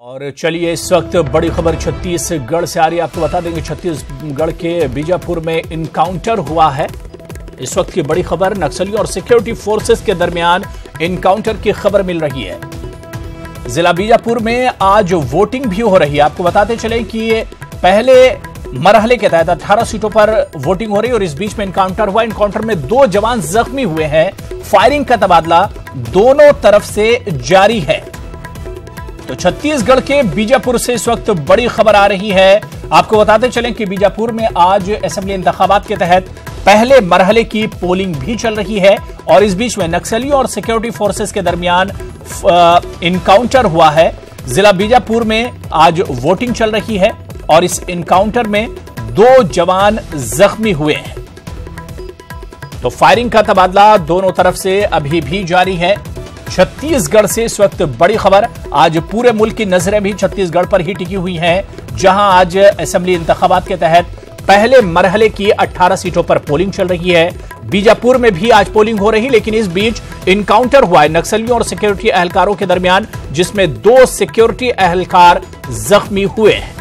और चलिए इस वक्त बड़ी खबर छत्तीसगढ़ से आ रही है। आपको बता देंगे छत्तीसगढ़ के बीजापुर में इनकाउंटर हुआ है। इस वक्त की बड़ी खबर, नक्सलियों और सिक्योरिटी फोर्सेस के दरमियान इनकाउंटर की खबर मिल रही है। जिला बीजापुर में आज वोटिंग भी हो रही है। आपको बताते चले कि पहले मरहले के तहत 18 सीटों पर वोटिंग हो रही है और इस बीच में इनकाउंटर हुआ। इनकाउंटर में 2 जवान जख्मी हुए हैं। फायरिंग का तबादला दोनों तरफ से जारी है। तो छत्तीसगढ़ के बीजापुर से इस वक्त बड़ी खबर आ रही है। आपको बताते चलें कि बीजापुर में आज असेंबली इंतखाबात के तहत पहले मरहले की पोलिंग भी चल रही है और इस बीच में नक्सलियों और सिक्योरिटी फोर्सेस के दरमियान इनकाउंटर हुआ है। जिला बीजापुर में आज वोटिंग चल रही है और इस इनकाउंटर में 2 जवान जख्मी हुए हैं। तो फायरिंग का तबादला दोनों तरफ से अभी भी जारी है। छत्तीसगढ़ से इस वक्त बड़ी खबर, आज पूरे मुल्क की नजरें भी छत्तीसगढ़ पर ही टिकी हुई हैं, जहां आज असेंबली इंतखाबात के तहत पहले मरहले की 18 सीटों पर पोलिंग चल रही है। बीजापुर में भी आज पोलिंग हो रही, लेकिन इस बीच इनकाउंटर हुआ है नक्सलियों और सिक्योरिटी एहलकारों के दरमियान, जिसमें 2 सिक्योरिटी एहलकार जख्मी हुए हैं।